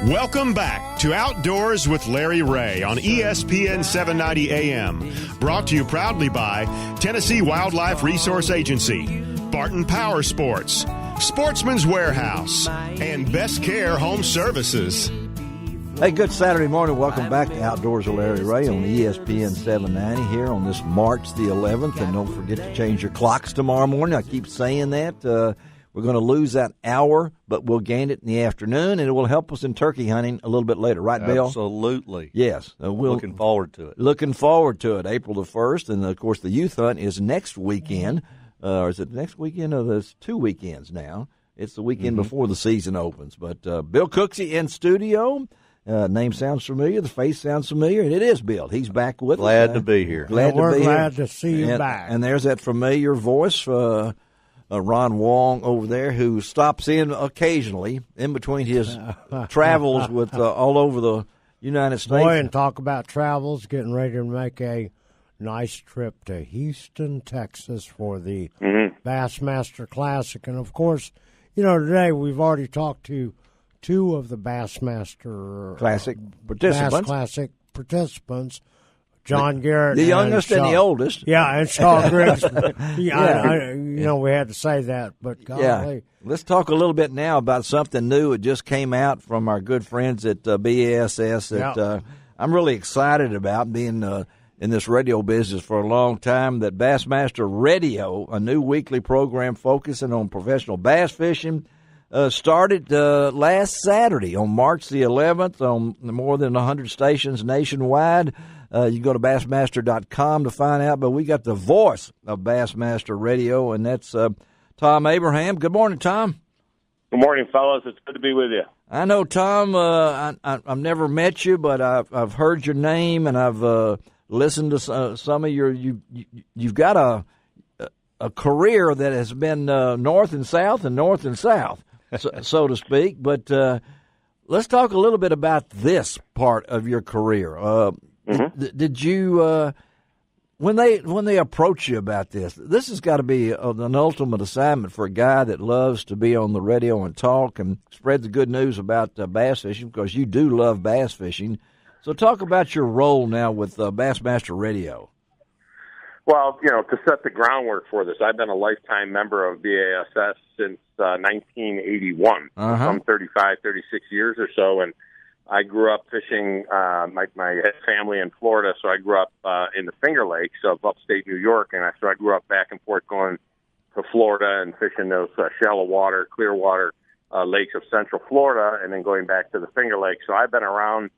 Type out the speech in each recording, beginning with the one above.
Welcome back to Outdoors with Larry Rea on ESPN 790 AM. Brought to you proudly by Tennessee Wildlife Resource Agency, Barton Power Sports, Sportsman's Warehouse, and Best Care Home Services. Hey, good Saturday morning. Welcome back to Outdoors with Larry Rea on ESPN 790 here on this March the 11th. And don't forget to change your clocks tomorrow morning. I keep saying that. We're going to lose that hour, but we'll gain it in the afternoon, and it will help us in turkey hunting a little bit later. Right, Bill? Absolutely. Yes. Looking forward to it. Looking forward to it. April the 1st, and, of course, the youth hunt is next weekend. Or is it next weekend? Or there's 2 weekends now. It's the weekend before the season opens. But Bill Cooksey in studio. Name sounds familiar. The face sounds familiar, and it is Bill. He's back with us. Glad to be here. We're glad to see you back. And there's that familiar voice, Ron Wong over there, who stops in occasionally in between his travels with all over the United States. Boy, and talk about travels, getting ready to make a nice trip to Houston, Texas for the Bassmaster Classic. And, of course, today we've already talked to two of the Bassmaster Classic participants, John Garrett, the youngest and the oldest. Yeah, and Shaw Griggs. We had to say that, but golly. Yeah. Let's talk a little bit now about something new that just came out from our good friends at BASS that I'm really excited about, being in this radio business for a long time, that Bassmaster Radio, a new weekly program focusing on professional bass fishing, started last Saturday on March the 11th on more than 100 stations nationwide. You can go to Bassmaster.com to find out, but we got the voice of Bassmaster Radio, and that's Thom Abraham. Good morning, Thom. Good morning, fellas. It's good to be with you. I know, Thom, I've never met you, but I've heard your name, and I've listened to some of your you've got a career that has been north and south and north and south, so to speak. But let's talk a little bit about this part of your career. Did you when they approach you about this has got to be an ultimate assignment for a guy that loves to be on the radio and talk and spread the good news about bass fishing, because you do love bass fishing. So talk about your role now with Bassmaster Radio. Well, to set the groundwork for this, I've been a lifetime member of BASS since 1981, some 35, 36 years or so, and I grew up fishing. My family in Florida, so I grew up in the Finger Lakes of upstate New York, and so I grew up back and forth going to Florida and fishing those shallow water, clear water lakes of Central Florida, and then going back to the Finger Lakes. So I've been around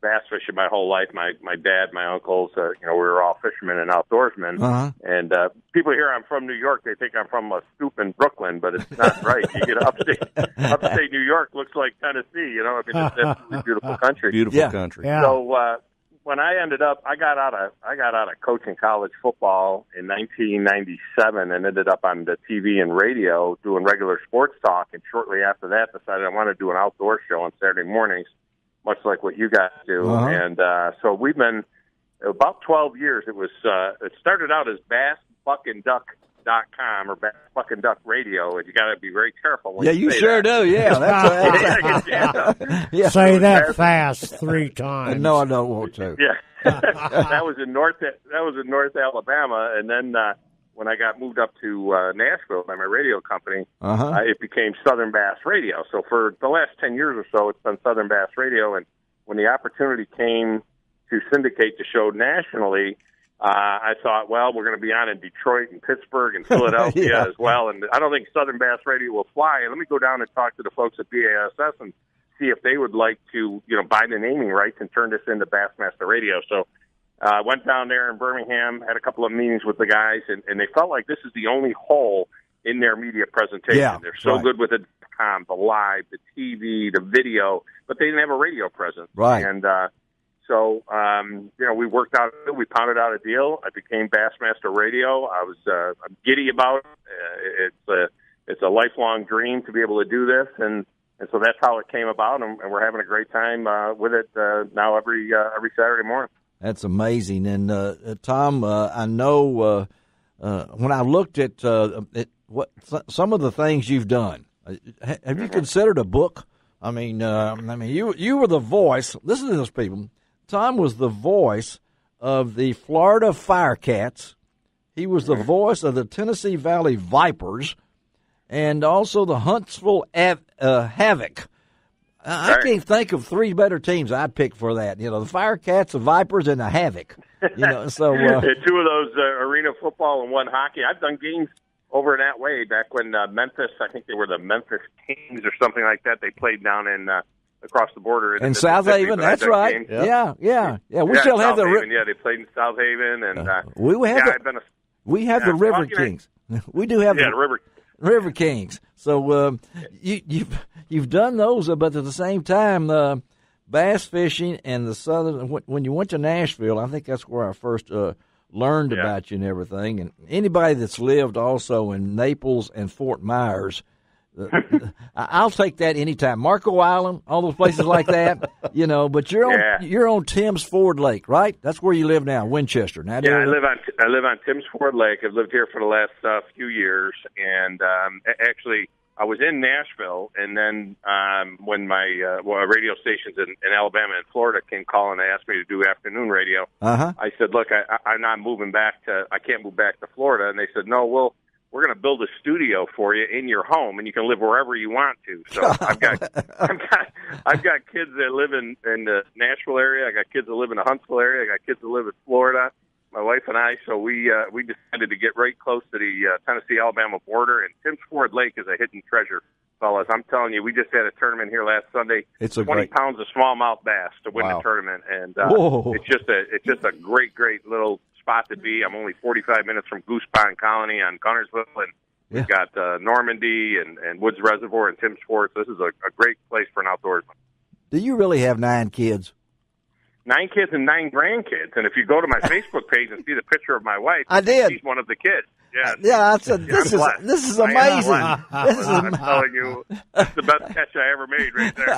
bass fishing my whole life. My dad, my uncles, we were all fishermen and outdoorsmen. And people hear I'm from New York, they think I'm from a stoop in Brooklyn, but it's not right. You get upstate New York looks like Tennessee. It's absolutely beautiful country. Beautiful country. Yeah. So when I ended up, I got out of coaching college football in 1997 and ended up on the TV and radio doing regular sports talk. And shortly after that, decided I wanted to do an outdoor show on Saturday mornings, much like what you guys do. And so we've been about 12 years. It was it started out as BassBuckandDuck.com or Bass Buck and Duck Radio, and you got to be very careful when you say sure that. do. Yeah, that's say that fast 3 times. No, I don't want to. Yeah, that was in North Alabama, and then when I got moved up to Nashville by my radio company, it became Southern Bass Radio. So for the last 10 years or so, it's been Southern Bass Radio. And when the opportunity came to syndicate the show nationally, I thought, well, we're going to be on in Detroit and Pittsburgh and Philadelphia as well. And I don't think Southern Bass Radio will fly. And let me go down and talk to the folks at BASS and see if they would like to, buy the naming rights and turn this into Bassmaster Radio. So I went down there in Birmingham, had a couple of meetings with the guys, and they felt like this is the only hole in their media presentation. Yeah, they're so good with the live, the TV, the video, but they didn't have a radio presence. Right. And so, we worked out, we pounded out a deal. I became Bassmaster Radio. I was I'm giddy about it. It's a lifelong dream to be able to do this, and so that's how it came about, and we're having a great time with it now every Saturday morning. That's amazing. And Thom, I know when I looked at some of the things you've done, have you considered a book? I mean, you were the voice. Listen to this, people. Thom was the voice of the Florida Firecats. He was the voice of the Tennessee Valley Vipers, and also the Huntsville Havoc. I can't think of three better teams I'd pick for that. You know, the Firecats, the Vipers, and the Havoc. You know, so two of those arena football and one hockey. I've done games over in that way back when Memphis. I think they were the Memphis Kings or something like that. They played down in across the border in South Haven. That's right. Yeah. We still have the Haven. Yeah, they played in South Haven, and we have the River Kings. We do have the River Kings. So you've done those, but at the same time, bass fishing and the southern. When you went to Nashville, I think that's where I first learned about you and everything. And anybody that's lived also in Naples and Fort Myers, I'll take that anytime. Marco Island, all those places like that, you know. But you're on Timms Ford Lake, right? That's where you live now, Winchester. Now, I live on Timms Ford Lake. I've lived here for the last few years, and actually, I was in Nashville, and then when my radio stations in Alabama and Florida came calling, they asked me to do afternoon radio. I said, "Look, I'm not moving back I can't move back to Florida." And they said, "No, we're going to build a studio for you in your home, and you can live wherever you want to." So I've got kids that live in the Nashville area. I got kids that live in the Huntsville area. I got kids that live in Florida. My wife and I, so we decided to get right close to the Tennessee-Alabama border, and Timms Ford Lake is a hidden treasure, fellas. I'm telling you, we just had a tournament here last Sunday. It's 20 pounds of smallmouth bass to win the tournament, and it's just a great little spot to be. I'm only 45 minutes from Goose Pond Colony on Gunnersville, and we've got Normandy and Woods Reservoir and Timms Ford. So this is a great place for an outdoorsman. Do you really have 9 kids? 9 kids and 9 grandkids. And if you go to my Facebook page and see the picture of my wife, I did. She's one of the kids. I said, this is amazing. I'm telling you, that's the best catch I ever made right there.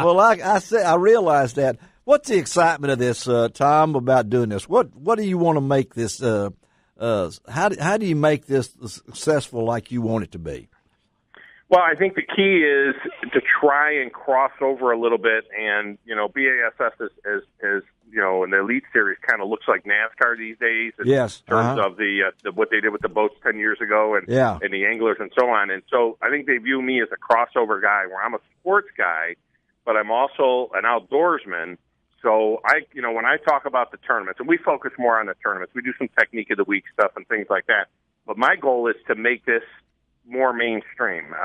Well, I realized that. What's the excitement of this, Thom, about doing this? What do you want to make this? How do you make this successful like you want it to be? Well, I think the key is to try and cross over a little bit, and BASS is in the Elite Series kind of looks like NASCAR these days. In terms of the what they did with the boats 10 years ago, and the anglers and so on. And so I think they view me as a crossover guy, where I'm a sports guy, but I'm also an outdoorsman. So when I talk about the tournaments, and we focus more on the tournaments, we do some technique of the week stuff and things like that. But my goal is to make this more mainstream.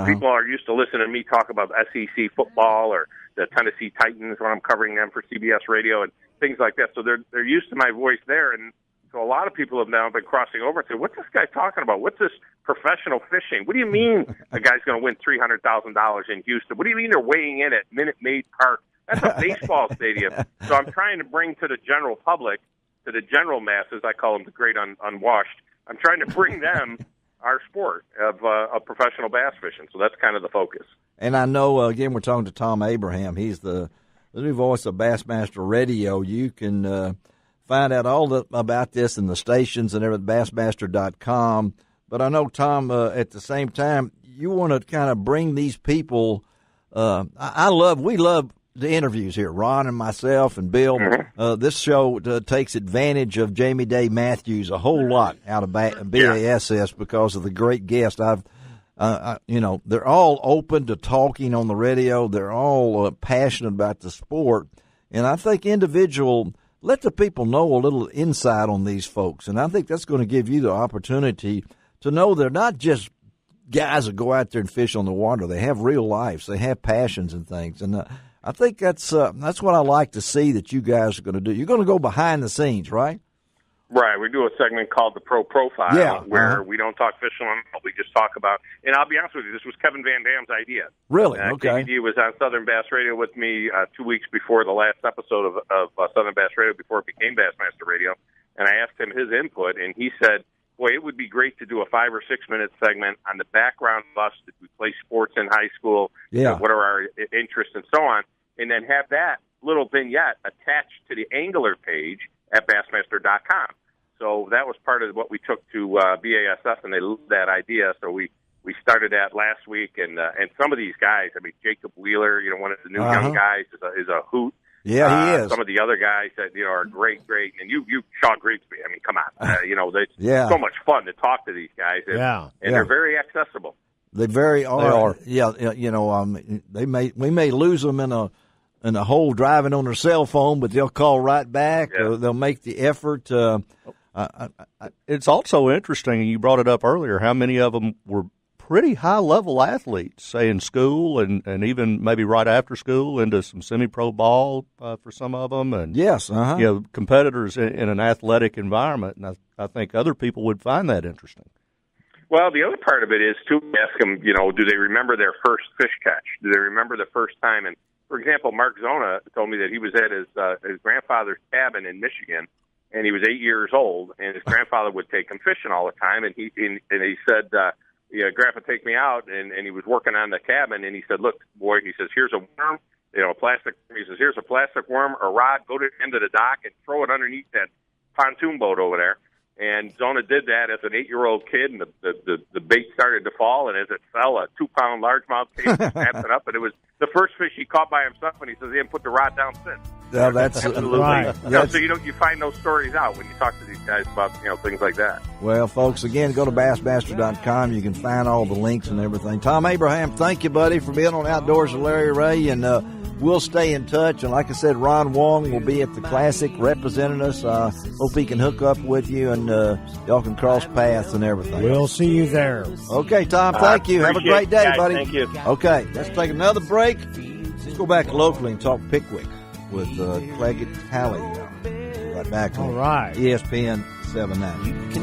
People are used to listening to me talk about SEC football or the Tennessee Titans when I'm covering them for CBS Radio and things like that. So they're used to my voice there, and so a lot of people have now been crossing over and say, "What's this guy talking about? What's this professional fishing? What do you mean a guy's going to win $300,000 in Houston? What do you mean they're weighing in at Minute Maid Park? That's a baseball stadium." So I'm trying to bring to the general public, to the general masses, I call them the great unwashed, I'm trying to bring them our sport of professional bass fishing. So that's kind of the focus. And I know, again, we're talking to Thom Abraham. He's the new voice of Bassmaster Radio. You can find out all about this in the stations and everything at Bassmaster.com. But I know, Thom, at the same time, you want to kind of bring these people. We love the interviews here, Ron and myself and Bill. This show takes advantage of Jamie Day Matthews a whole lot out of BASS because of the great guest. They're all open to talking on the radio. They're all passionate about the sport. And I think let the people know a little insight on these folks. And I think that's going to give you the opportunity to know they're not just guys that go out there and fish on the water. They have real lives. They have passions and things. And I think that's what I like to see that you guys are going to do. You're going to go behind the scenes, right? Right. We do a segment called the Pro Profile, where we don't talk fishing, we just talk about. And I'll be honest with you, this was Kevin Van Dam's idea. Really? Okay. KVD was on Southern Bass Radio with me 2 weeks before the last episode of Southern Bass Radio, before it became Bassmaster Radio, and I asked him his input, and he said, "Boy, it would be great to do a 5 or 6 minute segment on the background of us. Did we play sports in high school? What are our interests and so on? And then have that little vignette attached to the angler page at Bassmaster.com. So that was part of what we took to BASS, and they loved that idea. So we we started that last week, and some of these guys, I mean, Jacob Wheeler, one of the new young guys, is a hoot. Yeah, he is. Some of the other guys that are great, and you Sean Grigsby. I mean, come on, they so much fun to talk to these guys, and they're very accessible. They very are. They are. Yeah, we may lose them in a hole driving on their cell phone, but they'll call right back. Yeah. Or they'll make the effort. It's also interesting, and you brought it up earlier, how many of them were pretty high-level athletes, say in school and even maybe right after school into some semi-pro ball for some of them. And yes, competitors in an athletic environment, and I think other people would find that interesting. Well, the other part of it is, too, ask them, do they remember their first fish catch? Do they remember the first time? And, for example, Mark Zona told me that he was at his grandfather's cabin in Michigan, and he was 8 years old, and his grandfather would take him fishing all the time, and he said, Grandpa, take me out, and he was working on the cabin, and he said, look, boy, he says, here's a worm, a plastic, he says, here's a plastic worm, a rod, go to the end of the dock and throw it underneath that pontoon boat over there. And Zona did that as an 8-year-old kid, and the bait started to fall, and as it fell, a 2-pound largemouth case snapped it up, and it was the first fish he caught by himself, and he says he didn't put the rod down since. Yeah, that's absolutely right. So you find those stories out when you talk to these guys about things like that. Well, folks, again, go to Bassmaster.com. You can find all the links and everything. Thom Abraham, thank you, buddy, for being on Outdoors with Larry Ray, and we'll stay in touch. And like I said, Ron Wong will be at the Classic representing us. Hope he can hook up with you, and y'all can cross paths and everything. We'll see you there. Okay, Tom, thank you. Have a great day, guys, buddy. Thank you. Okay, let's take another break. Let's go back locally and talk Pickwick with Claggett Talley. Right back on All right. ESPN 790.